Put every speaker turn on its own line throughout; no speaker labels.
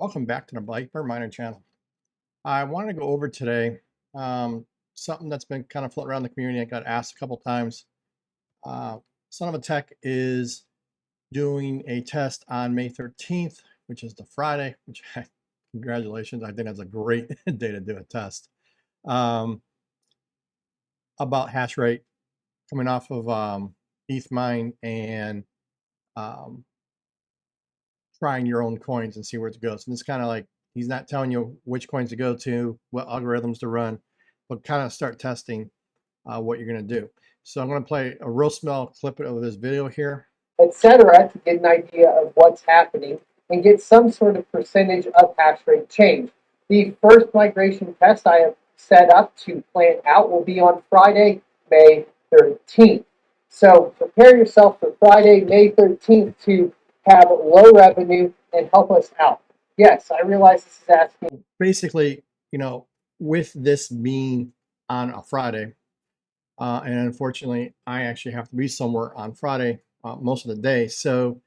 Welcome back to the Biker Miner channel. I wanted to go over today something that's been kind of floating around the community. I got asked a couple times. Uh, Son of a Tech is doing a test on May 13th, which is the Friday, which congratulations. I think that's a great day to do a test um, about hash rate coming off of ETH mine and um, trying your own coins and see where it goes. And it's kind of like he's not telling you which coins to go to, what algorithms to run, but kind of start testing what you're going to do. So I'm going to play a real small clip of this video here,
etc., to get an idea of what's happening and get some sort of percentage of hash rate change. The first migration test I have set up to plan out will be on Friday, May 13th. So prepare yourself for Friday, May 13th to have low revenue and help us out. Yes, I realize this is asking.
basically, with this being on a Friday, and unfortunately, I actually have to be somewhere on Friday most of the day. So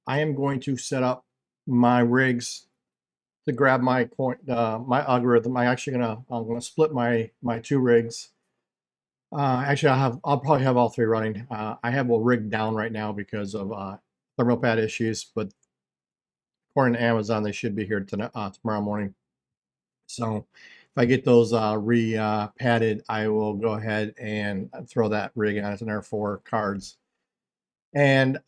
I am going to set up my rigs to grab my coin, my algorithm. I'm gonna split my two rigs. Actually, I'll probably have all three running. I have a rig down right now because of thermal pad issues, but according to Amazon, they should be here tomorrow morning. So if I get those padded, I will go ahead and throw that rig on. It's an R4 cards, and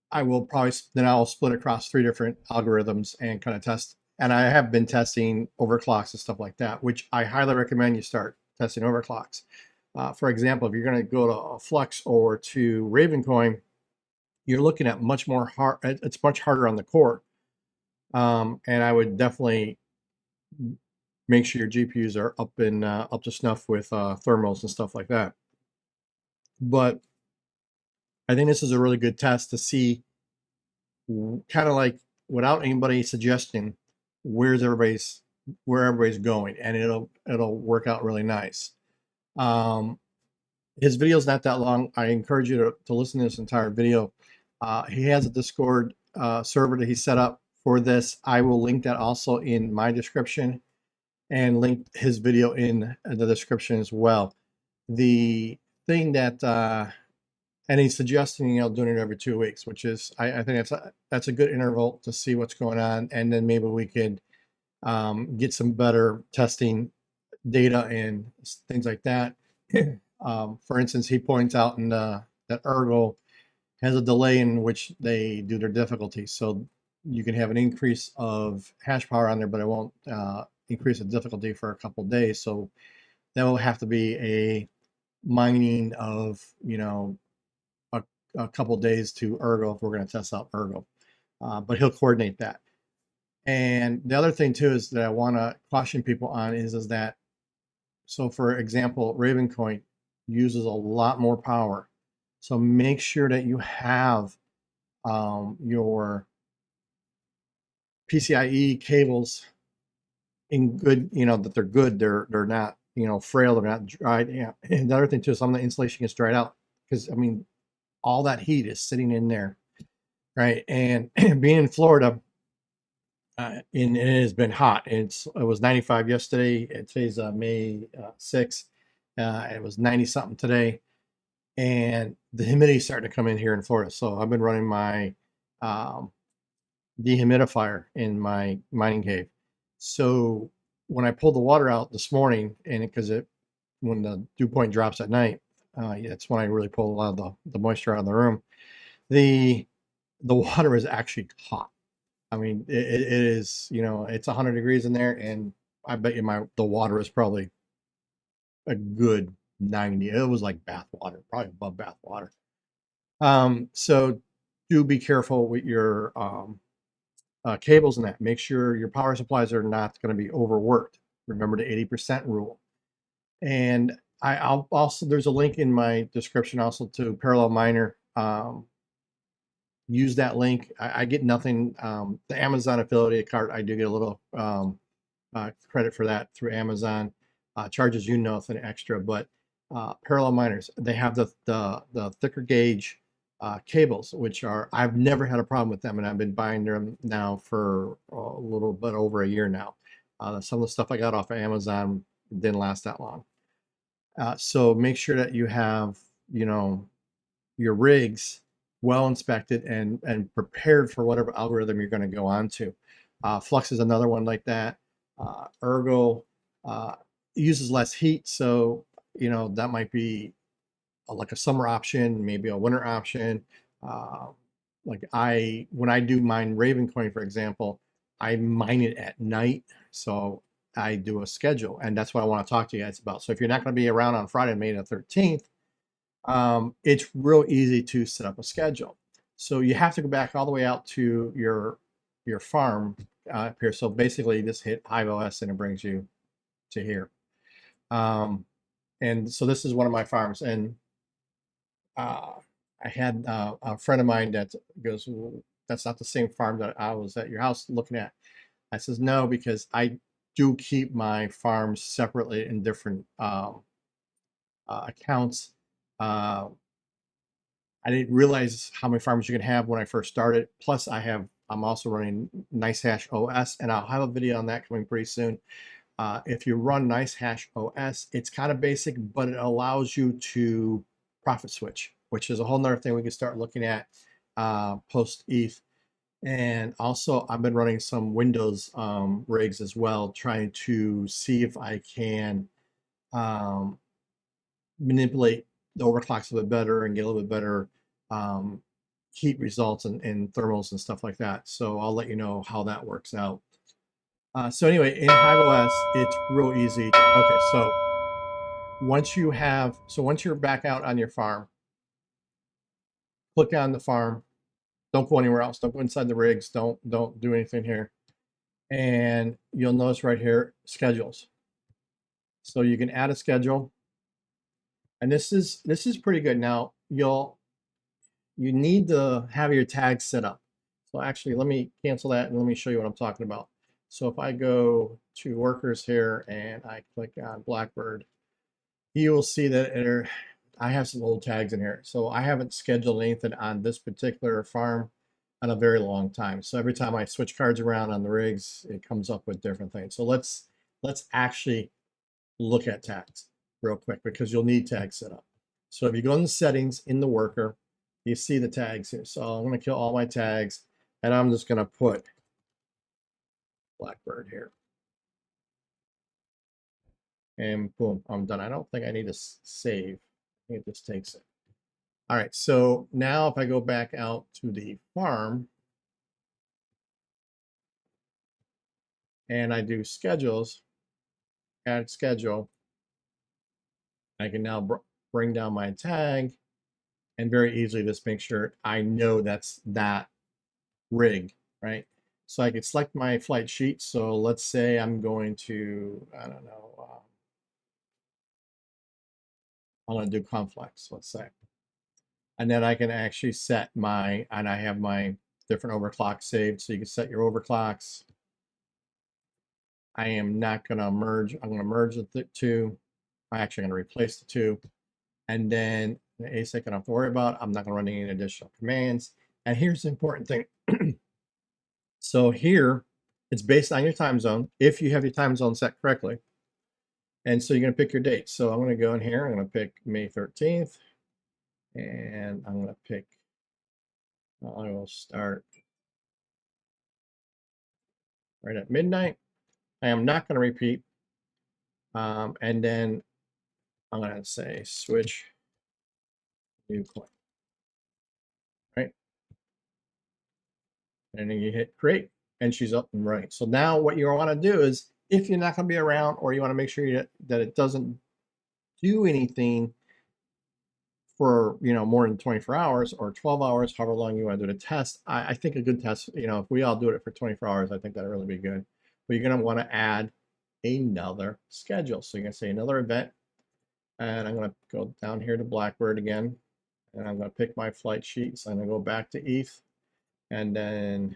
I'll split across three different algorithms and kind of test. And I have been testing overclocks and stuff like that, which I highly recommend you start testing overclocks. For example, if you're going to go to a Flux or to Ravencoin, you're looking at much more hard. It's much harder on the core, and I would definitely make sure your GPUs are up to snuff with thermals and stuff like that. But I think this is a really good test to see, kind of like without anybody suggesting where everybody's going, and it'll work out really nice. His video's not that long. I encourage you to listen to this entire video. He has a Discord server that he set up for this. I will link that also in my description and link his video in the description as well. The thing that and he's suggesting doing it every 2 weeks, which is I think that's a good interval to see what's going on, and then maybe we could get some better testing data and things like that. For instance, he points out that Ergo has a delay in which they do their difficulty, so you can have an increase of hash power on there, but it won't increase the difficulty for a couple of days. So that will have to be a mining of a couple days to Ergo if we're going to test out Ergo. But he'll coordinate that. And the other thing too is that I want to caution people on is that, so for example, Ravencoin uses a lot more power. So make sure that you have your PCIe cables in good, that they're good. They're not, frail. They're not dried. Yeah. And the other thing too is some of the insulation gets dried out because all that heat is sitting in there, right? And being in Florida, and it has been hot. It was 95 yesterday. Today's May 6th. It was 90 something today, and the humidity starting to come in here in Florida. So I've been running my dehumidifier in my mining cave. So when I pulled the water out this morning, and when the dew point drops at night, that's when I really pull a lot of the moisture out of the room. The water is actually hot. It is, it's 100 degrees in there, and I bet you the water is probably a good 90. It was like bath water, probably above bath water. So do be careful with your cables and that. Make sure your power supplies are not going to be overworked. Remember the 80% rule. And I'll also, there's a link in my description also to Parallel Miner. Use that link. I get nothing. The Amazon affiliate card, I do get a little credit for that through Amazon. Charges you nothing extra, but Parallel Miners, they have the thicker gauge cables, which are, I've never had a problem with them, and I've been buying them now for a little bit over a year now. Some of the stuff I got off of Amazon didn't last that long. So make sure that you have, you know, your rigs well inspected and prepared for whatever algorithm you're going to go on to. Flux is another one like that. Ergo uses less heat, so you know that might be like a summer option, maybe a winter option. Uh, like when I do mine Raven coin, for example, I mine it at night, so I do a schedule, and that's what I want to talk to you guys about. So if you're not going to be around on Friday, May the 13th, it's real easy to set up a schedule. So you have to go back all the way out to your farm up here. So basically, you just hit HIVEOS and it brings you to here. And so this is one of my farms, and I had a friend of mine that goes, "Well, that's not the same farm that I was at your house looking at." I says, "No, because I do keep my farms separately in different accounts. Uh, I didn't realize how many farms you can have when I first started. Plus, I'm also running NiceHash OS, and I'll have a video on that coming pretty soon. If you run NiceHash OS, it's kind of basic, but it allows you to profit switch, which is a whole nother thing we can start looking at post ETH. And also, I've been running some Windows rigs as well, trying to see if I can um, manipulate the overclocks a bit better and get a little bit better um, heat results and thermals and stuff like that. So I'll let you know how that works out. So anyway, in HiveOS, it's real easy. Okay, so once you're back out on your farm, click on the farm. Don't go anywhere else. Don't go inside the rigs. Don't do anything here. And you'll notice right here, schedules. So you can add a schedule. And this is pretty good. Now you need to have your tags set up. So actually, let me cancel that and let me show you what I'm talking about. So if I go to workers here and I click on Blackbird, you will see that I have some old tags in here. So I haven't scheduled anything on this particular farm in a very long time. So every time I switch cards around on the rigs, it comes up with different things. So let's actually look at tags real quick because you'll need tags set up. So if you go in the settings in the worker, you see the tags here. So I'm going to kill all my tags and I'm just going to put Blackbird here. And boom, I'm done. I don't think I need to save. I think it just takes it. All right, so now if I go back out to the farm and I do schedules, add schedule, I can now bring down my tag and very easily just make sure I know that's that rig, right? So I could select my flight sheet. So let's say I'm going to, I don't know, I'm going to do complex, let's say. And then I can actually set and I have my different overclocks saved. So you can set your overclocks. I am not going to merge. I'm going to merge the two. I'm actually going to replace the two. And then the ASIC I don't have to worry about. I'm not going to run any additional commands. And here's the important thing. So here, it's based on your time zone, if you have your time zone set correctly. And so you're going to pick your date. So I'm going to go in here. I'm going to pick May 13th. And I'm going to pick, I will start right at midnight. I am not going to repeat. And then I'm going to say switch new coin, right? And then you hit create and she's up and running. So now what you want to do is, if you're not going to be around or you want to make sure that it doesn't do anything for more than 24 hours or 12 hours, however long you want to do the test, I think a good test, if we all do it for 24 hours, I think that'd really be good. But you're going to want to add another schedule. So you're going to say another event, and I'm going to go down here to Blackbird again, and I'm going to pick my flight sheet. So I'm going to go back to ETH, and then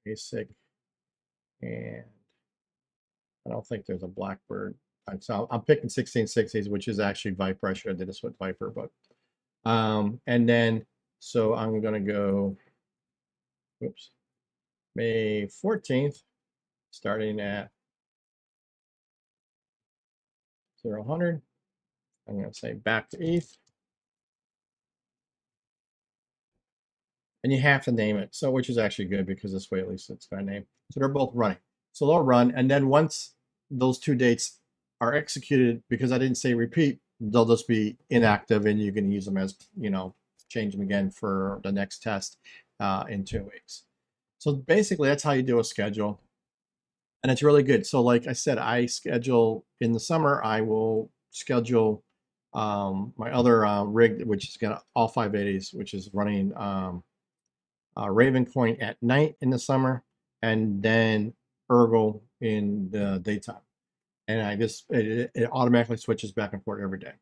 basic, and I don't think there's a Blackbird. So I'm picking 1660s, which is actually Viper. I should have did this with Viper, but and then So I'm going to go, oops, May 14th, starting at 0, 100. I'm going to say back to ETH. And you have to name it, so which is actually good because this way at least it's got a name. So they're both running. So they'll run, and then once those 2 dates are executed, because I didn't say repeat, they'll just be inactive, and you can use them as, change them again for the next test in 2 weeks. So basically, that's how you do a schedule, and it's really good. So like I said, I schedule in the summer. I will schedule my other rig, which is got all 580s, which is running. Raven Coin at night in the summer, and then Ergo in the daytime. And I just it automatically switches back and forth every day,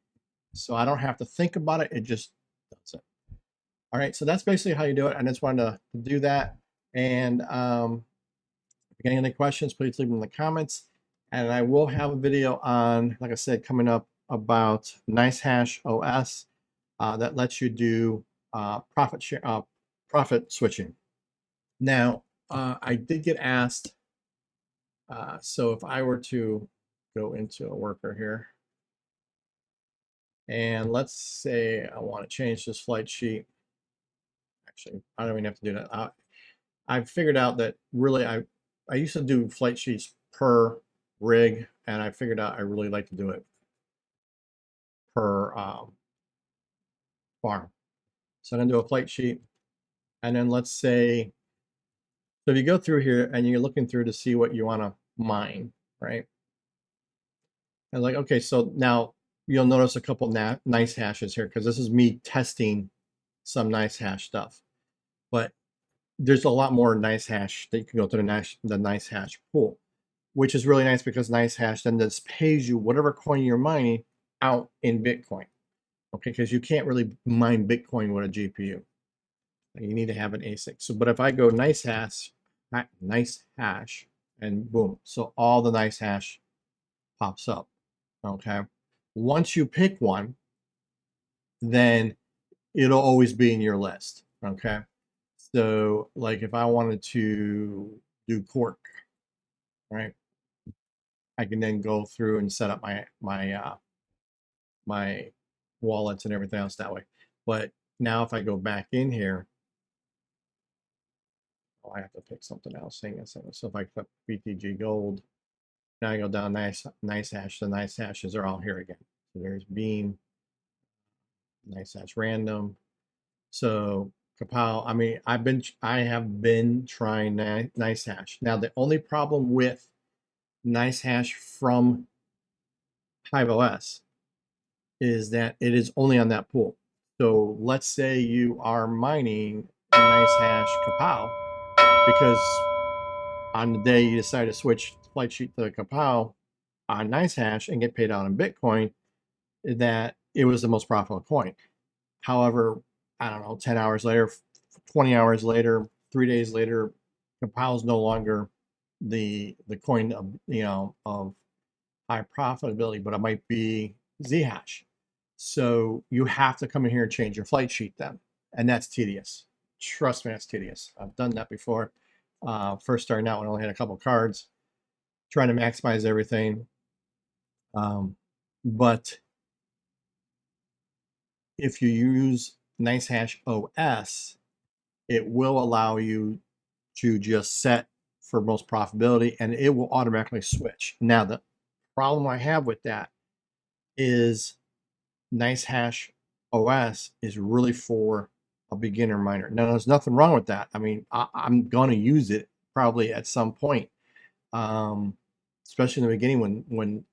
so I don't have to think about it. It just does it. All right, so that's basically how you do it. I just wanted to do that. And if you got any questions, please leave them in the comments. And I will have a video on, like I said, coming up about NiceHash OS that lets you do profit switching. Now, I did get asked, so if I were to go into a worker here, and let's say I want to change this flight sheet. Actually, I don't even have to do that. I figured out that really I used to do flight sheets per rig, and I figured out I really like to do it per farm. So I'm gonna do a flight sheet, and then let's say, so if you go through here and you're looking through to see what you want to mine, right? And like, okay, so now you'll notice a couple nice hashes here because this is me testing some NiceHash stuff. But there's a lot more NiceHash that you can go to the NiceHash pool, which is really nice because NiceHash then just pays you whatever coin you're mining out in Bitcoin. Okay, because you can't really mine Bitcoin with a GPU. You need to have an ASIC. So, but if I go NiceHash, and boom, so all the NiceHash pops up. Okay. Once you pick one, then it'll always be in your list. Okay. So like if I wanted to do cork, right, I can then go through and set up my wallets and everything else that way. But now if I go back in here, oh, I have to pick something else. Hang on a second. So if I click BTG gold, now I go down NiceHash. The NiceHashes are all here again. So there's Beam, NiceHash random. So Kapow, I mean, I have been trying NiceHash. Now the only problem with NiceHash from HIVEOS is that it is only on that pool. So let's say you are mining NiceHash Kapow because on the day you decide to switch flight sheet to Kapow on NiceHash and get paid out in Bitcoin, that it was the most profitable coin. However, I don't know, 10 hours later, 20 hours later, 3 days later, Kapow is no longer the coin of, of high profitability, but it might be Zhash. So you have to come in here and change your flight sheet then, and that's tedious. Trust me, that's tedious. I've done that before. First starting out when I only had a couple cards, trying to maximize everything. But if you use NiceHash OS, it will allow you to just set for most profitability and it will automatically switch. Now, the problem I have with that is NiceHash OS is really for a beginner miner. Now, there's nothing wrong with that. I mean, I'm going to use it probably at some point, especially in the beginning when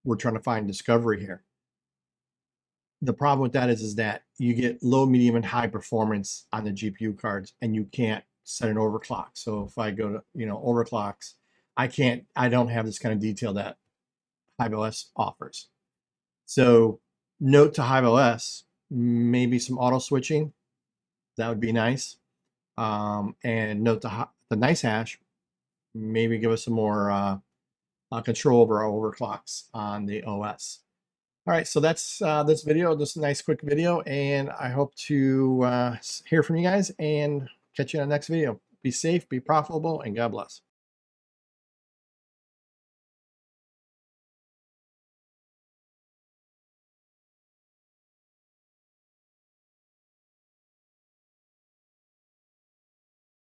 we're trying to find discovery here. The problem with that is that you get low, medium, and high performance on the GPU cards, and you can't set an overclock. So if I go to overclocks, I don't have this kind of detail that HIVEOS offers. So note to HIVEOS, maybe some auto switching, that would be nice. And note to the NiceHash, maybe give us some more control over our overclocks on the OS. All right, so that's this video, just a nice quick video, and I hope to hear from you guys and catch you in the next video. Be safe, be profitable, and God bless.